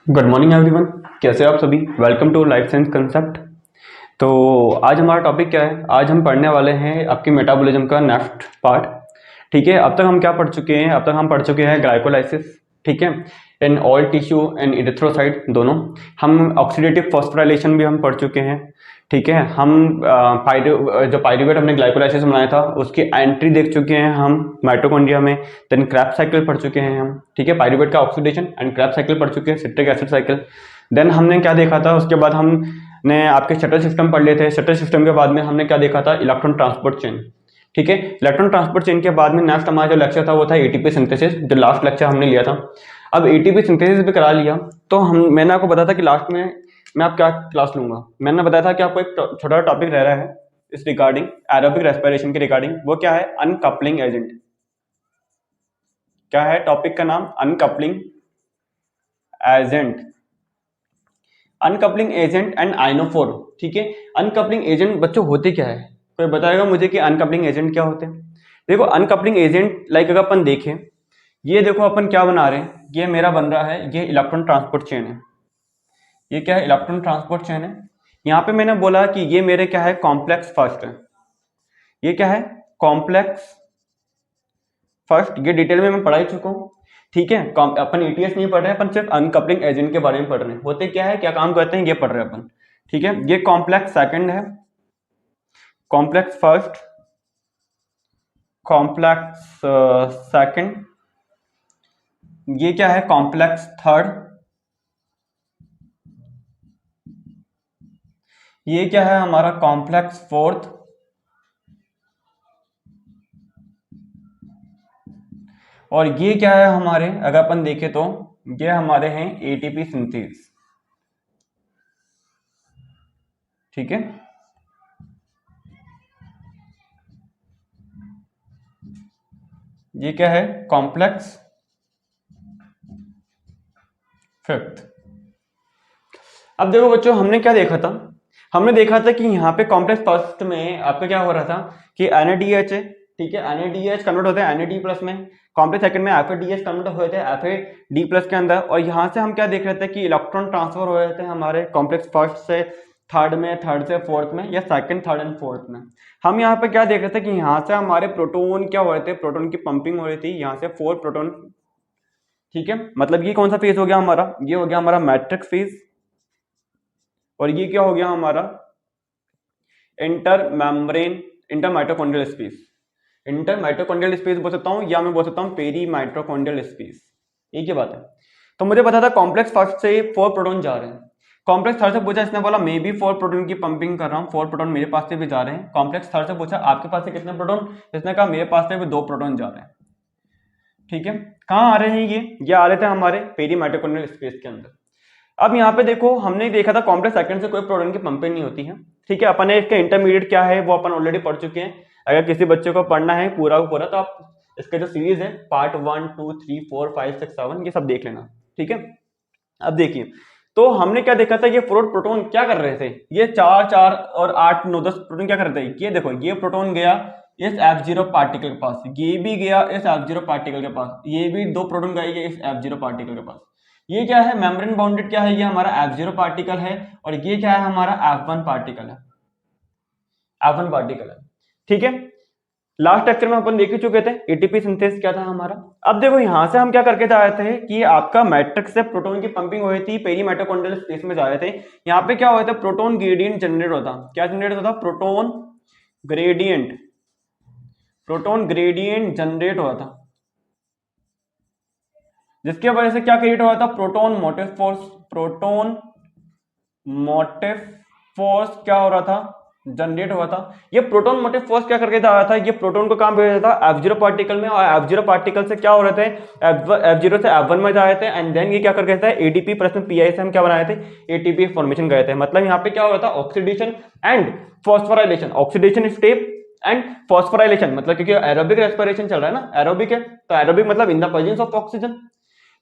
Good morning everyone. कैसे हो आप सभी? Welcome to life science concept. तो आज हमारा टॉपिक क्या है? आज हम पढ़ने वाले हैं आपकी मेटाबॉलिज्म का नेक्स्ट पार्ट। ठीक है, अब तक हम क्या पढ़ चुके हैं? अब तक हम पढ़ चुके हैं ग्लाइकोलाइसिस, ठीक है, in all tissue and erythrocyte दोनों। हम ऑक्सीडेटिव फॉस्फोराइलेशन भी हम पढ़ चुके हैं, ठीक है। हम जो पायरूवेट हमने ग्लाइकोलाइसिस में बनाया था उसकी एंट्री देख चुके हैं हम माइटोकॉन्ड्रिया में। देन क्रेब्स साइकिल पढ़ चुके हैं हम, ठीक है। पायरूवेट का ऑक्सीडेशन एंड क्रेब्स साइकिल पढ़ चुके हैं, सिट्रिक एसिड साइकिल। देन हमने क्या देखा था? उसके बाद हमने आपके शटल सिस्टम पढ़ लिए थे। शटल सिस्टम के बाद में हमने क्या देखा था? इलेक्ट्रॉन ट्रांसपोर्ट चेन, ठीक है। इलेक्ट्रॉन ट्रांसपोर्ट चेन के बाद में नेक्स्ट हमारा जो लेक्चर था वो था एटीपी सिंथेसिस, जो लास्ट लेक्चर हमने लिया था। अब एटीपी सिंथेसिस भी करा लिया तो मैंने आपको बताया था कि लास्ट में मैं आप क्या क्लास लूंगा। मैंने बताया था कि आपको एक छोटा टॉपिक रह रहा है इस रिगार्डिंग एरोबिक रेस्पिरेशन के रिगार्डिंग। वो क्या है? Uncoupling agent. क्या है टॉपिक का नाम? Uncoupling agent. Uncoupling agent and आइनोफोर, ठीक है। अनकपलिंग एजेंट बच्चों होते क्या है? कोई बताएगा मुझे कि अनकपलिंग एजेंट क्या होते हैं? देखो अनकपलिंग एजेंट लाइक अगर अपन देखें, ये देखो अपन क्या बना रहे हैं, ये मेरा बन रहा है, ये इलेक्ट्रॉन ट्रांसपोर्ट चेन है। ये क्या है? इलेक्ट्रॉन ट्रांसपोर्ट चेन है। यहाँ पे मैंने बोला कि ये मेरे क्या है? कॉम्प्लेक्स फर्स्ट है। ये क्या है? Complex first. ये डिटेल में मैं पढ़ा ही चुका हूँ, ठीक है। अपन एटीएस नहीं पढ़ रहे हैं, अपन सिर्फ अनकपलिंग एजेंट के बारे में पढ़ रहे हैं। होते क्या है, क्या काम करते हैं, ये पढ़ रहे हैं अपन, ठीक है। ये कॉम्प्लेक्स सेकंड है, कॉम्प्लेक्स फर्स्ट, कॉम्प्लेक्स सेकंड। ये क्या है? Complex third. ये क्या है हमारा? Complex fourth. और ये क्या है हमारे, अगर अपन देखें तो ये हमारे हैं एटीपी सिंथेस, ठीक है। ये क्या है? Complex fifth. अब देखो बच्चों, हमने क्या देखा था? हमने देखा था कि यहाँ पे कॉम्प्लेक्स फर्स्ट में आपका क्या हो रहा था कि NADH है, ठीक है। NADH कन्वर्ट होते हैं Na प्लस में। कॉम्प्लेक्स सेकंड में FADH कन्वर्ट हुए थे FAD प्लस के अंदर। और यहाँ से हम क्या देख रहे थे कि इलेक्ट्रॉन ट्रांसफर हो रहे थे हमारे कॉम्प्लेक्स फर्स्ट से थर्ड में, थर्ड से फोर्थ में, या सेकंड, थर्ड एंड फोर्थ में। हम यहाँ पे क्या देख रहे थे कि यहाँ से हमारे प्रोटोन क्या हो रहे थे? प्रोटोन की पंपिंग हो रही थी, यहाँ से 4 प्रोटोन, ठीक है। मतलब ये कौन सा फेज हो गया हमारा? ये हो गया हमारा मैट्रिक्स फेज। और ये क्या हो गया हमारा? Inter membrane, inter mitochondrial space. Inter mitochondrial space बोल सकता हूँ, या मैं बोल सकता हूँ पेरी माइटोकॉन्ड्रियल स्पेस। एक ही बात है। तो मुझे पता था कॉम्प्लेक्स फर्स्ट से 4 प्रोटॉन जा रहे हैं। कॉम्प्लेक्स थर्ड से पूछा, इसने बोला मैं भी 4 प्रोटॉन की पंपिंग कर रहा हूँ, 4 प्रोटॉन मेरे पास से भी जा रहे हैं। कॉम्प्लेक्स थर्ड से पूछा आपके पास से कितने प्रोटॉन? इसने कहा मेरे पास से भी 2 प्रोटॉन जा रहे हैं, ठीक है। कहाँ आ रहे हैं ये आ रहे थे हमारे पेरी माइटोकॉन्ड्रियल स्पेस के अंदर। अब यहाँ पे देखो, हमने देखा था कॉम्प्लेक्स सेकंड से कोई प्रोटॉन की पंपिंग नहीं होती है, ठीक है। अपन ने इसके इंटरमीडिएट क्या है वो अपन ऑलरेडी पढ़ चुके हैं। अगर किसी बच्चे को पढ़ना है पूरा पूरा तो आप इसका जो सीरीज है पार्ट 1, 2, 3, 4, 5, 6, 7 ये सब देख लेना, ठीक है। अब देखिए, तो हमने क्या देखा था? ये 4 प्रोटॉन क्या कर रहे थे? ये 4, 4 और 8, 9, 10 प्रोटॉन क्या कर रहे थे? ये देखो, ये प्रोटॉन गया इस F0 पार्टिकल के पास, ये भी गया इस F0 पार्टिकल के पास, ये भी 2 प्रोटॉन गए इस F0 पार्टिकल के पास। ये क्या है? मेम्ब्रेन बाउंडेड क्या है? ये हमारा F0 पार्टिकल है। और ये क्या है? हमारा F1 पार्टिकल है, F1 पार्टिकल है, ठीक है। लास्ट लेक्चर में अपन देख ही चुके थे एटीपी सिंथेसिस क्या था हमारा। अब देखो यहां से हम क्या करके जा रहे थे कि आपका मैट्रिक्स से प्रोटॉन की पंपिंग हो रही थी, पेरी माइटोकॉन्ड्रियल स्पेस में जा रहे थे। यहाँ पे क्या होता है? प्रोटॉन ग्रेडियंट जनरेट होता। क्या जनरेट होता? Proton gradient. Proton gradient generate हुआ था, जिसकी वजह से क्या क्रिएट हुआ था? Proton motive force. Proton motive force क्या हो रहा था? जनरेट हुआ था। ये प्रोटॉन मोटिव फोर्स क्या करके जा रहा था? ये प्रोटॉन को काम भेज रहा था F0 पार्टिकल में, और F0 पार्टिकल से क्या हो रहे थे? F0 से F1 में जा रहे थे। एंड देन ये क्या करके था? एडीपी प्लस में पीआई से हम क्या बनाए थे? एटीपी फॉर्मेशन गए थे। मतलब यहाँ पे क्या हो रहा था? Oxidation and phosphorylation. Oxidation step and phosphorylation, मतलब क्योंकि एरोबिक रेस्पिरेशन चल रहा है ना, एरोबिक है तो एरोबिक मतलब इन द प्रेजेंस ऑफ ऑक्सीजन।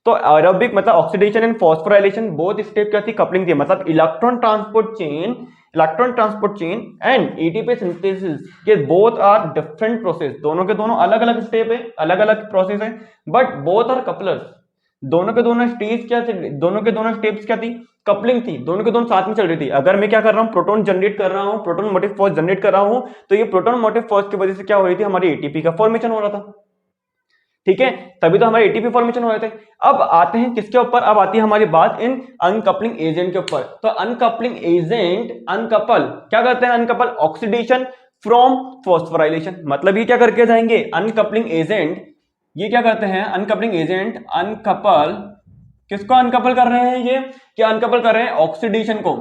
तो एरोबिक मतलब oxidation and phosphorylation both step क्या थी? कपलिंग थी। मतलब electron transport chain and ATP synthesis के बोथ आर डिफरेंट प्रोसेस। दोनों के दोनों अलग अलग स्टेप है, अलग अलग प्रोसेस है, बट बोथ आर कपलर्स। दोनों के दोनों स्टेज क्या थे, दोनों के दोनों स्टेप्स क्या थी, कपलिंग थी, दोनों के दोनों साथ में चल रही थी। अगर मैं क्या कर रहा हूं, प्रोटॉन जनरेट कर रहा हूं, प्रोटॉन मोटिव फोर्स जनरेट कर रहा हूं, तो ये प्रोटॉन मोटिव फोर्स की वजह से क्या हो रही थी, हमारी एटीपी का फॉर्मेशन हो रहा था। ठीक है, तभी तो हमारे एटीपी फॉर्मेशन हो रहे थे। अब आते हैं किसके ऊपर, अब आती है हमारी बात इन अनकपलिंग एजेंट के ऊपर। तो अनकपलिंग एजेंट अनकपल क्या करते हैं, अनकपल ऑक्सीडेशन फ्रॉम फॉस्फोराइलेशन। मतलब ये क्या करके जाएंगे, अनकपलिंग एजेंट ये क्या करते हैं, अनकपलिंग एजेंट अनकपल, किसको अनकपल कर रहे हैं ये, क्या अनकपल कर रहे हैं, ऑक्सीडेशन को,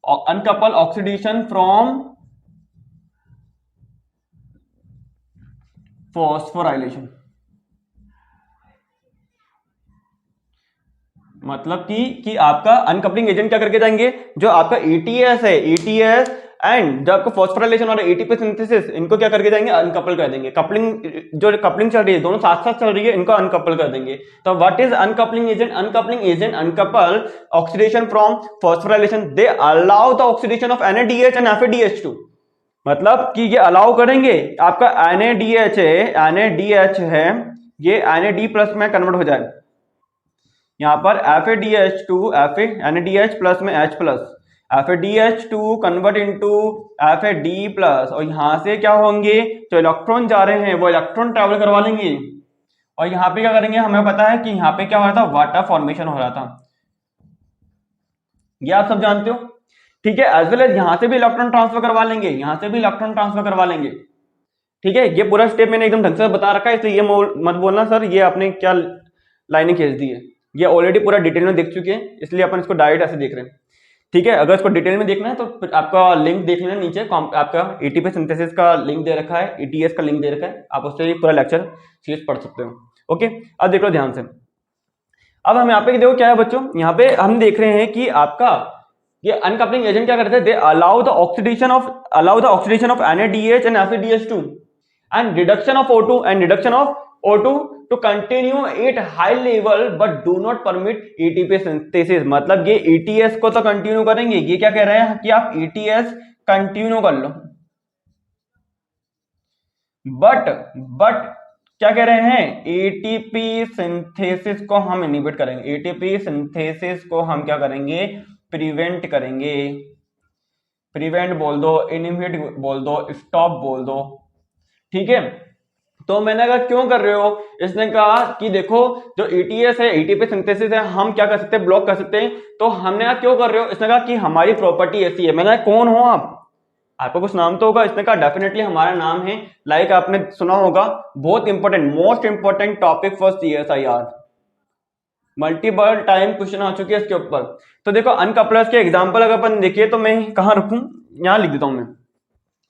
अनकपल ऑक्सीडेशन फ्रॉम फॉस्फोराइलेशन। मतलब कि आपका अनकपलिंग एजेंट क्या करके जाएंगे, जो आपका एटीएस है, एटीएस एंड जो आपका फॉस्फोराइलेशन और एटीपी सिंथेसिस, इनको क्या करके जाएंगे, अनकपल कर देंगे। कपलिंग, जो कपलिंग चल रही है दोनों साथ साथ चल रही है, इनको अनकपल कर देंगे। तो what is uncoupling agent, uncoupling agent uncouple oxidation from phosphorylation, they allow the oxidation of NADH and FADH2। मतलब कि ये अलाउ करेंगे, आपका NADH है, NADH है, ये NAD+ में कन्वर्ट हो जाए, यहां पर FADH2 NADH प्लस में H plus, FADH2 convert into FAD+, और यहां से क्या होंगे, जो इलेक्ट्रॉन जा रहे हैं वो इलेक्ट्रॉन ट्रैवल करवा लेंगे, और यहां पे क्या करेंगे, हमें पता है कि यहां पे क्या हो रहा था, वाटर फॉर्मेशन हो रहा था, ये आप सब जानते हो। ठीक है, एज वेल एज यहां से भी इलेक्ट्रॉन ट्रांसफर करवा लेंगे, यहां से भी इलेक्ट्रॉन ट्रांसफर करवा लेंगे। ठीक है, ये पूरा स्टेप मैंने एकदम ढंग से बता रखा है, इसलिए ये मत बोलना सर ये आपने क्या लाइनें खींच दी है, ये ऑलरेडी पूरा डिटेल में देख चुके हैं, इसलिए अपन इसको डायरेक्ट ऐसे देख रहे हैं। ठीक है, अगर इसको डिटेल में देखना है तो फिर आपका लिंक देख लेना, नीचे आपका एटीपी सिंथेसिस का लिंक दे रखा है, एटीएस का लिंक दे रखा है, आप उससे पूरा लेक्चर सीरीज पढ़ सकते हो। ओके, अब देख लो ध्यान से। अब हम यहाँ पे देखो क्या है बच्चों, यहाँ पे हम देख रहे हैं कि आपका ये अनकपलिंग एजेंट क्या करते हैं, they allow the oxidation of NADH and FADH2 and reduction of O2 to continue at high level but do not permit ATP synthesis। मतलब ये ATS को तो कंटिन्यू करेंगे, ये क्या कह रहे हैं कि आप ATS कंटिन्यू कर लो, बट क्या कह रहे हैं, ATP सिंथेसिस को हम इनहिबिट करेंगे, ATP सिंथेसिस को हम क्या करेंगे, प्रिवेंट करेंगे, प्रिवेंट बोल दो, इनहिबिट बोल दो, स्टॉप बोल दो। ठीक है, तो मैंने कहा क्यों कर रहे हो, इसने कहा कि देखो जो एटीएस है, एटीपी सिंथेसिस है, हम क्या कर सकते हैं, ब्लॉक कर सकते हैं। तो हमने कहा क्यों कर रहे हो, इसने कहा कि हमारी प्रॉपर्टी ऐसी है। मैंने कहा कौन हो आप, आपको कुछ नाम तो होगा। इसने कहा डेफिनेटली हमारा नाम है, लाइक आपने सुना होगा, बहुत important, most important topic for CSIR, multiple time question आ चुके हैं इसके ऊपर। तो देखो अनकपलर्स के एग्जाम्पल अगर अपन देखिए तो मैं कहाँ रखूं, यहां लिख देता हूं मैं।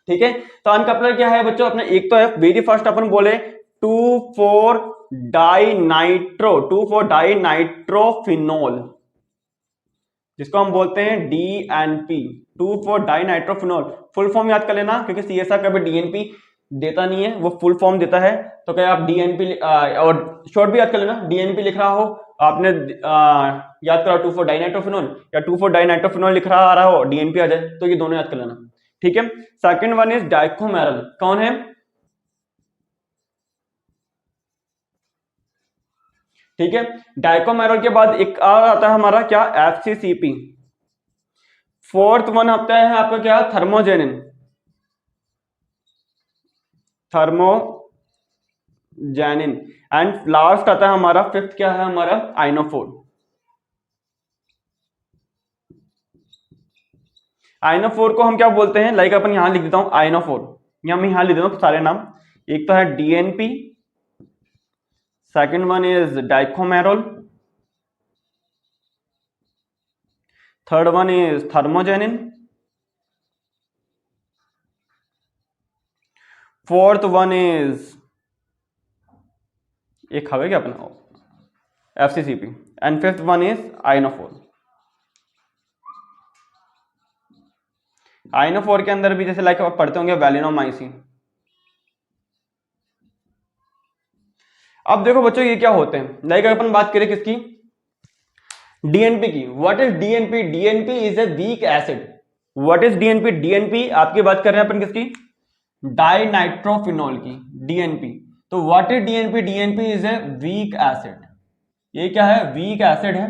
ठीक है, तो अनकपलर क्या है बच्चों, अपने एक तो है वेरी फर्स्ट अपन बोले 2,4-डाइनाइट्रोफिनोल, जिसको हम बोलते हैं DNP, 2,4-डाइनाइट्रोफिनोल। फुल फॉर्म याद कर लेना, क्योंकि CSR कभी DNP देता नहीं है, वो फुल फॉर्म देता है। तो क्या आप DNP और शॉर्ट भी याद कर लेना, DNP लिख रहा हो आपने, याद करा 2,4-डाइनाइट्रोफिनोल या 2,4-डाइनाइट्रोफिनोल लिख रहा हो, DNP आ जाए, तो ये दोनों याद कर लेना। ठीक है, सेकंड वन इज डाइकोमेरल, कौन है, ठीक है, डाइकोमेरल के बाद एक और आता है हमारा क्या, FCCP। फोर्थ वन आता है आपका क्या, थर्मोजेनिन, थर्मोजेनिन। एंड लास्ट आता है हमारा फिफ्थ, क्या है हमारा, आइनोफोर। आइनोफोर को हम क्या बोलते हैं, लाइक अपन यहां लिख देता हूं आइनोफोर, मैं यहां लिख देता हूं सारे नाम। एक तो है DNP, second one is dicoumarol, third one is thermogenin, fourth one is एक हवे क्या अपना FCCP, and fifth one is ionophore. Ionophore के अंदर भी जैसे लाइक आप पढ़ते होंगे वैलिनोमाइसिन। अब देखो बच्चों ये क्या होते हैं, लाइक अपन बात करें किसकी, DNP की। What is DNP, DNP is a weak acid. What is DNP, DNP आपकी बात कर रहे हैं अपन किसकी, डाइनाइट्रोफिनॉल की, DNP। तो what is DNP, DNP is a weak acid, ये क्या है, वीक एसिड है,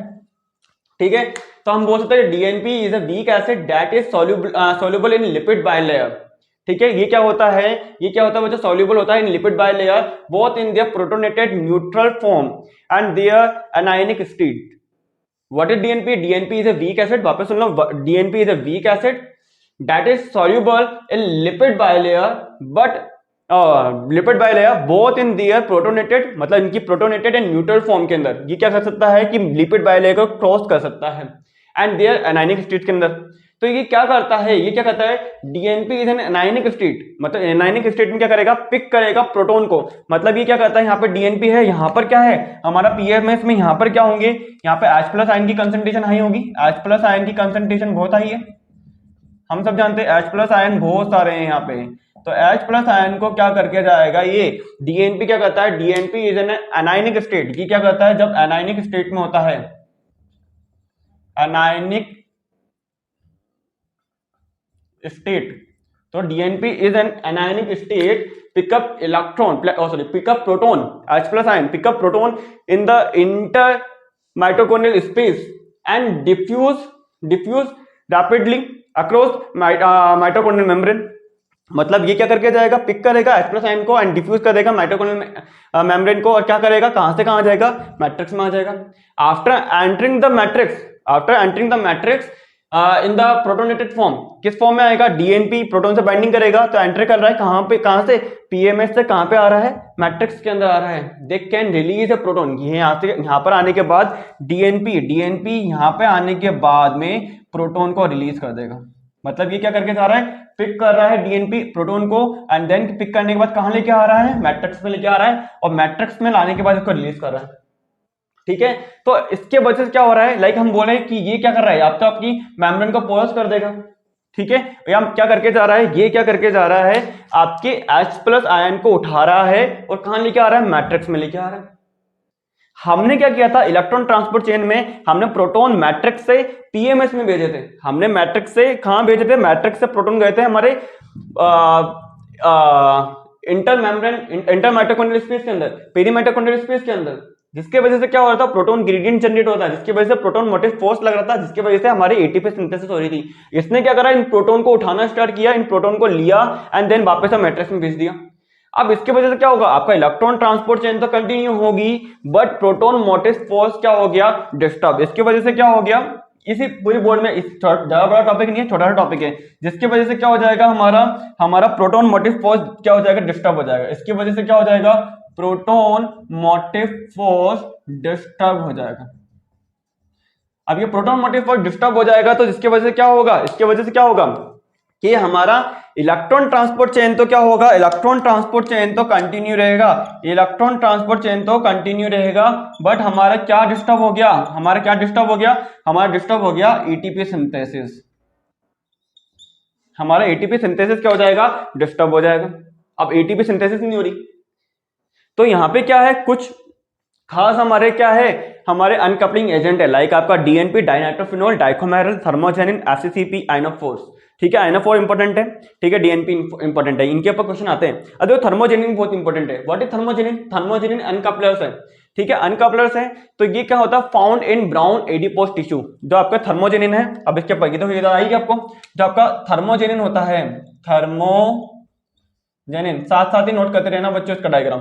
ठीक है। तो हम बोल सकते हैं DNP is a weak acid that is soluble in lipid bilayer, ठीक है। ये क्या होता है, ये क्या होता है, वो जो सॉल्युबल होता है in lipid bilayer both in their protonated neutral form and their anionic state. What is DNP, DNP is a weak acid, वापस सुन लो, DNP is a weak acid that is soluble in lipid bilayer but lipid bilayer both in their protonated, मतलब इनकी protonated and neutral form के अंदर ये क्या कर सकता है कि लिपिड बाइलेयर को क्रॉस कर सकता है एंड देयर एनायनिक स्टेट के अंदर। तो ये क्या करता है, ये क्या करता है, DNP is an anionic state, मतलब एनायनिक स्टेट में क्या करेगा, पिक करेगा प्रोटोन को। मतलब ये क्या करता है, यहाँ पे डीएनपी है, यहाँ पर क्या है हमारा पीएमएस में, यहाँ पर क्या होंगे, यहाँ पे H+ आयन की कंसंट्रेशन हाई होगी, H+ आयन की कंसंट्रेशन बहुत हाई है, हम सब जानते हैं H+ आयन बहुत सारे हैं यहाँ पे। तो H+ आयन को क्या करके जाएगा, ये डीएनपी क्या करता है, DNP is an anionic state, ये क्या करता है, जब एनायनिक स्टेट में होता है, एनायनिक स्टेट, तो DNP is an anionic state pick up electron, pick up proton, H+ ion pick up proton in the inter mitochondrial space and diffuse rapidly across mitochondrial membrane. मतलब ये क्या करके जाएगा, पिक करेगा H+ आयन को एंड डिफ्यूज कर देगा माइटोकॉन्ड्रियल मेम्ब्रेन को, और क्या करेगा, कहां से कहां जाएगा, मैट्रिक्स में आ जाएगा। After entering the matrix in the protonated form, किस फॉर्म में आएगा, डीएनपी प्रोटोन से बाइंडिंग करेगा, तो एंटर कर रहा है कहां पे, कहां से, पीएमएस से कहां पे आ रहा है, मैट्रिक्स के अंदर आ रहा है। They can release a proton, ये यहां पर आने के बाद डीएनपी यहां पे आने के बाद में प्रोटोन को रिलीज कर देगा। मतलब ये क्या करके जा रहा है, पिक कर रहा है डीएनपी प्रोटोन को एंड देन पिक करने के बाद कहां लेके आ रहा है, मैट्रिक्स में लेके आ रहा है, और मैट्रिक्स में लाने के बाद इसको रिलीज कर रहा है, ठीक है। तो इसके वजह से क्या हो रहा है, लाइक हम बोले कि ये क्या कर रहा है, आप तो आपकी मेम्ब्रेन को पोरस कर देगा, ठीक है। या क्या करके जा रहा है, ये क्या करके जा रहा है, आपके H+ आयन को उठा रहा है और कहां लेके आ रहा है, मैट्रिक्स में लेके आ रहा है। हमने क्या किया था, इलेक्ट्रॉन ट्रांसपोर्ट चेन में हमने प्रोटॉन मैट्रिक्स से पीएमएस में भेजे थे, हमने मैट्रिक्स से कहां भेजे थे, मैट्रिक्स से प्रोटॉन गए थे हमारे इंटर माइटोकॉन्ड्रियल स्पेस के अंदर, पेरी माइटोकॉन्ड्रियल स्पेस के अंदर, जिसके वजह से क्या हो रहा था, प्रोटॉन ग्रेडियंट जनरेट होता है, जिसकी वजह से प्रोटॉन मोटिव फोर्स लग रहा था, जिसकी वजह से हमारी एटीपी सिंथेसिस हो रही थी। इसने क्या करा, इन प्रोटॉन को उठाना स्टार्ट किया, इन प्रोटॉन को लिया एंड देन वापस हम मैट्रिक्स में भेज दिया। अब इसकी वजह से क्या होगा, आपका इलेक्ट्रॉन ट्रांसपोर्ट चेन तो कंटिन्यू होगी बट प्रोटॉन मोटिव फोर्स क्या हो गया, डिस्टर्ब। इसकी वजह से क्या हो गया, इसी पूरी बोर्ड में, इस ज्यादा बड़ा टॉपिक नहीं है, छोटा सा टॉपिक है, जिसकी वजह से क्या हो जाएगा, हमारा प्रोटॉन मोटिव फोर्स क्या हो जाएगा, डिस्टर्ब हो जाएगा। इसकी वजह से क्या हो जाएगा, प्रोटॉन मोटिव फोर्स डिस्टर्ब हो जाएगा। अब ये प्रोटॉन मोटिव फोर्स डिस्टर्ब हो जाएगा तो जिसकी वजह से क्या होगा, इसकी वजह से क्या होगा कि हमारा इलेक्ट्रॉन ट्रांसपोर्ट चेन तो क्या होगा, इलेक्ट्रॉन ट्रांसपोर्ट चेन तो कंटिन्यू रहेगा, इलेक्ट्रॉन ट्रांसपोर्ट चेन तो कंटिन्यू रहेगा, बट हमारा क्या डिस्टर्ब हो गया, हमारा क्या डिस्टर्ब हो गया, हमारा डिस्टर्ब हो गया एटीपी सिंथेसिस। हमारा एटीपी सिंथेसिस क्या हो जाएगा, डिस्टर्ब हो जाएगा। अब एटीपी सिंथेसिस नहीं हो रही तो यहां पे क्या है, कुछ खास हमारे क्या है, हमारे अनकपलिंग एजेंट है, लाइक आपका डीएनपी डाइनाइट्रोफिनोल डाइकोमेरल थर्मोजेनिन एससीसीपी आइनोफोर्स, ठीक है। आइनोफोर इंपॉर्टेंट है, ठीक है, डीएनपी इंपॉर्टेंट है, इनके ऊपर क्वेश्चन आते हैं। अरे थर्मोजेनिन बहुत इंपॉर्टेंट है। व्हाट इज थर्मोजेनिन, थर्मोजेनिन अनकपलर्स है, ठीक है, अनकपलर्स है। तो ये क्या होता है, found in brown adipose tissue, जो आपका थर्मोजेनिन है। अब इसके ऊपर तो याद आएगी आपको, जो आपका थर्मोजेनिन होता है, थर्मोजेनिन साथ साथ ही नोट करते रहना बच्चों इसका डायग्राम,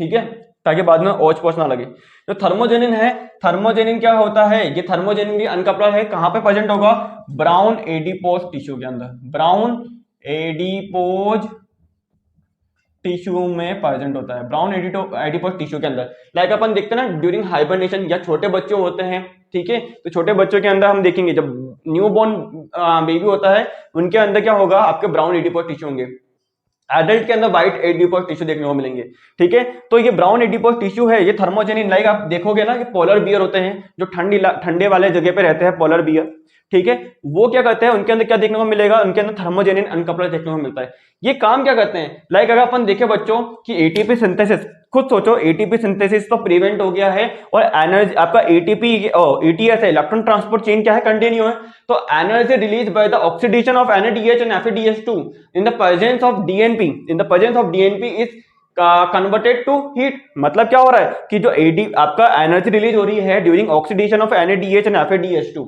ठीक है, ताकि बाद में ओच पोच ना लगे। जो थर्मोजेनिन है, थर्मोजेनिन क्या होता है, ये थर्मोजेनिन भी अनकपलर है, कहां पे प्रेजेंट होगा, ब्राउन एडिपोज टिश्यू के अंदर, ब्राउन एडिपोज टिश्यू में प्रेजेंट होता है, ब्राउन एडिपोज टिश्यू के अंदर। लाइक अपन देखते हैं ना ड्यूरिंग हाइबरनेशन, या छोटे बच्चे होते हैं, ठीक है, तो छोटे बच्चों के अंदर हम देखेंगे जब न्यूबॉर्न बेबी होता है उनके अंदर क्या होगा, आपके ब्राउन एडिपोज टिश्यू होंगे। एडल्ट के अंदर व्हाइट एडिपोज टिश्यू देखने को मिलेंगे, ठीक है। तो ये ब्राउन एडिपोज टिश्यू है, ये थर्मोजेनिन, लाइक आप देखोगे ना, ये पोलर बियर होते हैं जो ठंडे वाले जगह पे रहते हैं, पोलर बियर, ठीक है, वो क्या करते हैं, उनके अंदर क्या देखने को मिलेगा, उनके अंदर थर्मोजेनिन अनकपलर देखने को मिलता है। ये काम क्या करते हैं, लाइक अगर अपन देखें बच्चों कि एटीपी सिंथेसिस, खुद सोचो एटीपी सिंथेसिस तो प्रिवेंट हो गया है और एनर्जी आपका एटीपी एटीएस है, इलेक्ट्रॉन ट्रांसपोर्ट चेन क्या है, कंटिन्यू है। तो energy release by the oxidation of NADH and FADH2 in the presence of DNP, in the presence of DNP is converted to heat. मतलब क्या हो रहा है कि जो एडी आपका एनर्जी रिलीज हो रही है during oxidation of NADH and FADH2,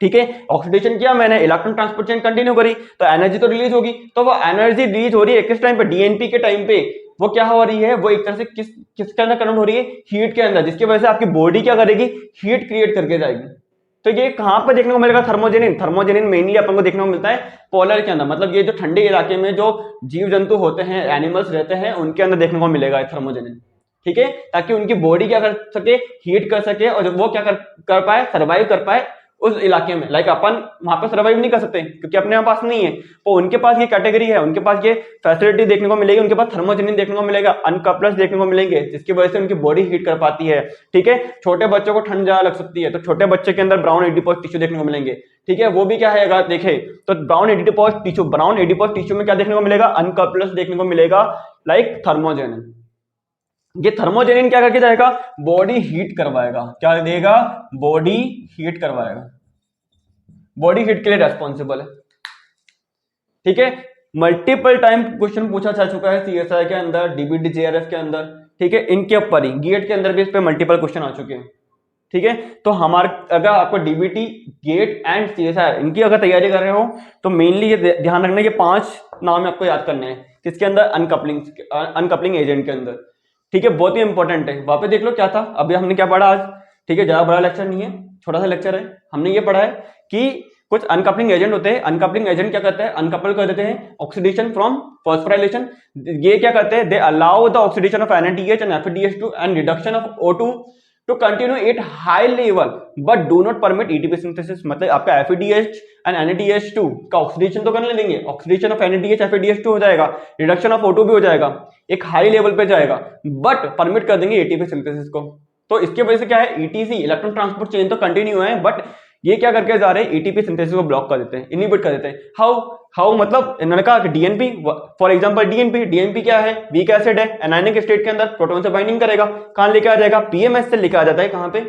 ठीक है, ऑक्सीडेशन किया मैंने, इलेक्ट्रॉन ट्रांसपोर्ट चेन कंटिन्यू करी, तो एनर्जी तो रिलीज होगी। तो वो एनर्जी रिलीज हो रही है किस टाइम पे, डीएनपी के टाइम पे। वो क्या हो रही है, वो एक तरह से किसके अंदर कन्वर्ट हो रही है, हीट के अंदर, जिसकी वजह से आपकी बॉडी क्या करेगी, हीट क्रिएट करके जाएगी। तो ये कहां पर देखने को मिलेगा, थर्मोजेनिन। थर्मोजेनिन मेनली अपन को देखने को मिलता है पोलर के अंदर, मतलब ये जो ठंडे इलाके में जो जीव जंतु होते हैं, एनिमल्स रहते हैं, उनके अंदर देखने को मिलेगा थर्मोजेनिन, ठीक है, ताकि उनकी बॉडी क्या कर सके, हीट कर सके, और वो क्या कर पाए, सर्वाइव कर पाए उस इलाके में। लाइक अपन वहां पर सर्वाइव नहीं कर सकते क्योंकि अपने पास नहीं है, तो उनके पास ये कैटेगरी है, उनके पास ये फैसिलिटी देखने को मिलेगी, उनके पास थर्मोजेनिन देखने को मिलेगा, अनकपलर्स देखने को मिलेंगे, जिसकी वजह से उनकी बॉडी हीट कर पाती है, ठीक है। छोटे बच्चों को ठंड ज्यादा लग सकती है, तो छोटे बच्चे के अंदर ब्राउन एडिपोज टिश्यू देखने को मिलेंगे, ठीक है। वो भी क्या है, अगर देखे तो ब्राउन एडिपोज टिश्यू में क्या देखने को मिलेगा, अनकपलर्स देखने को मिलेगा, लाइक थर्मोजेनिन। ये थर्मोजेनिन क्या करके जाएगा, बॉडी हीट करवाएगा, क्या देगा, बॉडी हीट करवाएगा, बॉडी हीट के लिए रेस्पॉन्सिबल है, ठीक है। मल्टीपल टाइम क्वेश्चन पूछा जा चुका है सीएसआई के अंदर, डीबीटी जेआरएफ के अंदर, ठीक है, इनके ऊपर ही गेट के अंदर भी इस पे मल्टीपल क्वेश्चन आ चुके हैं, ठीक है। तो हमारे अगर आपको डीबीटी, गेट एंड सीएसआई इनकी अगर तैयारी कर रहे हो तो मेनली ये ध्यान रखना, ये 5 नाम आपको याद करने हैं, किसके अंदर, अनकपलिंग एजेंट के अंदर, ठीक है, बहुत ही इंपॉर्टेंट है। वापस देख लो क्या था, अभी हमने क्या पढ़ा आज, ठीक है, ज्यादा बड़ा लेक्चर नहीं है, छोटा सा लेक्चर है। हमने ये पढ़ा है कि कुछ अनकपलिंग एजेंट होते हैं, अनकपलिंग एजेंट क्या करते हैं, अनकपल कर देते हैं ऑक्सीडेशन फ्रॉम फॉस्फोराइलेशन। ये क्या करते हैं, they allow the oxidation of NADH and FADH2 and reduction of O2 to continue at high level but do not permit ATP synthesis. मतलब आपका FADH एंड NADH2 का ऑक्सीडेशन तो करने लेंगे, ऑक्सीडेशन ऑफ NADH FADH2 हो जाएगा, reduction of O2 भी हो जाएगा, एक हाई लेवल पे जाएगा, बट परमिट कर देंगे एटीपी सिंथेसिस को। तो इसके वजह से क्या है, ETC इलेक्ट्रॉन ट्रांसपोर्ट चेन तो कंटिन्यू है, बट ये क्या करके जा रहे हैं, एटीपी सिंथेसिस को ब्लॉक कर देते हैं, इनहिबिट कर देते हैं। हाउ मतलब इन्होंने कहा कि डीएनपी, फॉर एग्जांपल डीएनपी क्या है, वीक एसिड है, एनायनिक स्टेट के अंदर प्रोटॉन से बाइंडिंग करेगा, कहां लेके आ जाएगा, पीएमएस से लेके आ जाता है, कहां पे,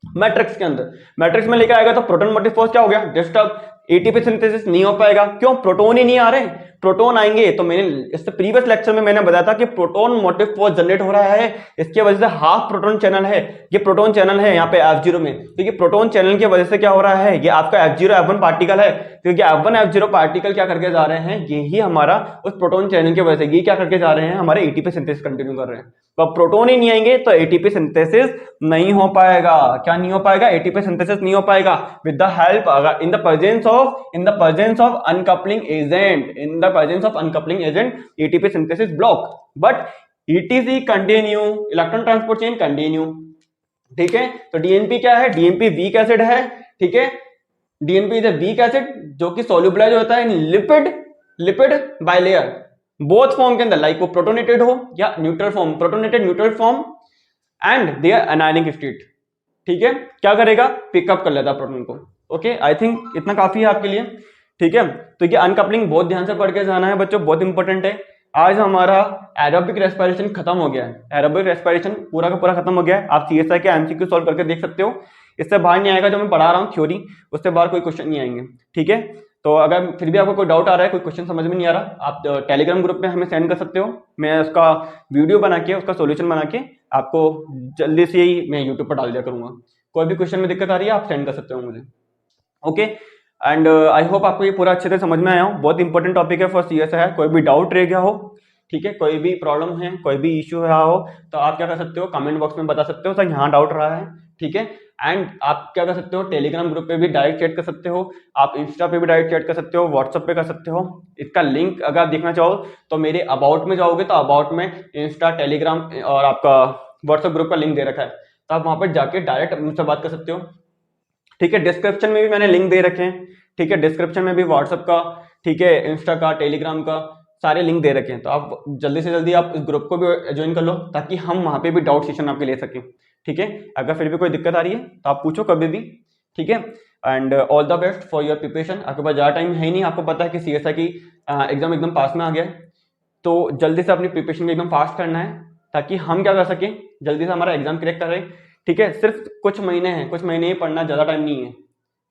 मैट्रिक्स के अंदर। मैट्रिक्स में लेके आएगा तो प्रोटॉन मोटिव फोर्स क्या हो गया, डिस्टर्ब, एटीपी सिंथेसिस नहीं हो पाएगा, क्यों, प्रोटॉन ही नहीं आ रहे, प्रोटॉन आएंगे। तो मैंने इससे प्रीवियस लेक्चर में मैंने बताया था कि प्रोटॉन मोटिव फोर्स जनरेट हो रहा है, इसके वजह से हाफ प्रोटॉन चैनल है, ये प्रोटॉन चैनल है यहाँ पे F0 में, तो ये प्रोटॉन चैनल की वजह से क्या हो रहा है, ये आपका F0 F1 पार्टिकल है, क्योंकि F1 F0 पार्टिकल क्या करके जा रहे हैं, यही हमारा उस प्रोटॉन चैनल की वजह से ये क्या करके जा रहे हैं, हमारे एटीपी सिंथेसिस कंटिन्यू कर रहे हैं। तो प्रोटॉन ही नहीं आएंगे तो एटीपी सिंथेसिस नहीं हो पाएगा, क्या नहीं हो पाएगा, एटीपी सिंथेसिस नहीं हो पाएगा विद द हेल्प, अगर in the presence of uncoupling agent, ATP synthesis block, but ETC continue, electron transport chain continue, ठीक है। तो डीएनपी क्या है, डीएनपी वीक एसिड है, ठीक है, DNP is a weak acid जो कि सोल्यूबलाइज होता है in lipid bilayer, both form के अंदर, लाइक वो प्रोटोनेटेड हो या neutral form, protonated neutral form and their anionic state, ठीक है, क्या करेगा, पिकअप कर लेता प्रोटॉन को। ओके, आई थिंक इतना काफी है आपके लिए, ठीक है। तो ये अनकपलिंग बहुत ध्यान से पढ़ के जाना है बच्चों, बहुत इंपॉर्टेंट है। आज हमारा एरोबिक रेस्पिरेशन खत्म हो गया है, एरोबिक रेस्पिरेशन पूरा का पूरा खत्म हो गया है। आप सीएसआई के एमसीक्यू सॉल्व करके देख सकते हो, इससे बाहर नहीं आएगा जो मैं पढ़ा रहा हूँ थ्योरी, उससे बाहर कोई क्वेश्चन नहीं आएंगे, ठीक है। तो अगर फिर भी आपको कोई डाउट आ रहा है, कोई क्वेश्चन समझ में नहीं आ रहा, आप टेलीग्राम ग्रुप में हमें सेंड कर सकते हो, मैं उसका वीडियो बना के, उसका सोल्यूशन बना के आपको जल्दी से ही मैं यूट्यूब पर डाल दिया करूंगा। कोई भी क्वेश्चन में दिक्कत आ रही है आप सेंड कर सकते हो मुझे, ओके। एंड आई होप आपको ये पूरा अच्छे से समझ में आया हो, बहुत इंपॉर्टेंट टॉपिक है फॉर सीएसआई। कोई भी डाउट रह गया हो, ठीक है, कोई भी प्रॉब्लम है, कोई भी इश्यू रहा हो, तो आप क्या कर सकते हो, कमेंट बॉक्स में बता सकते हो सर यहाँ डाउट रहा है, ठीक है। एंड आप क्या कर सकते हो, टेलीग्राम ग्रुप पे भी डायरेक्ट चैट कर सकते हो, आप इंस्टा पे भी डायरेक्ट चैट कर सकते हो, व्हाट्सएप पे कर सकते हो। इसका लिंक अगर आप देखना चाहो तो मेरे अबाउट में जाओगे तो अबाउट में इंस्टा, टेलीग्राम और आपका व्हाट्सएप ग्रुप का लिंक दे रखा है, तो आप वहां पर जाके डायरेक्ट मुझसे बात कर सकते हो, ठीक है। डिस्क्रिप्शन में भी मैंने लिंक दे रखे हैं, ठीक है, डिस्क्रिप्शन में भी व्हाट्सएप का, ठीक है, इंस्टा का, टेलीग्राम का सारे लिंक दे रखे हैं, तो आप जल्दी से जल्दी आप इस ग्रुप को भी ज्वाइन कर लो ताकि हम वहां पे भी डाउट सेशन आपके ले सकें, ठीक है। अगर फिर भी कोई दिक्कत आ रही है तो आप पूछो कभी भी, ठीक है। And all the best for your preparation. आपके पास ज़्यादा टाइम है ही नहीं, आपको पता है कि सीएसआई की एग्जाम एकदम पास में आ गया है, तो जल्दी से अपनी प्रिपरेशन एकदम फास्ट करना है ताकि हम क्या कर सकें, जल्दी से हमारा एग्जाम क्रैक करें, ठीक है। सिर्फ कुछ महीने हैं, कुछ महीने ही पढ़ना, ज़्यादा टाइम नहीं है।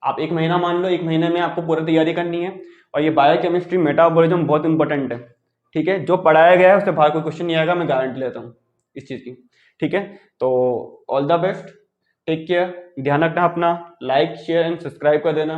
आप 1 महीना मान लो, 1 महीने में आपको पूरी तैयारी करनी है। और ये बायोकेमिस्ट्री, मेटाबॉलिज्म बहुत इंपॉर्टेंट है, ठीक है, जो पढ़ाया गया है उससे बाहर कोई क्वेश्चन नहीं आएगा, मैं गारंटी लेता हूँ इस चीज़ की। ठीक है, तो all the best, take care, ध्यान रखना अपना, लाइक शेयर एंड सब्सक्राइब कर देना।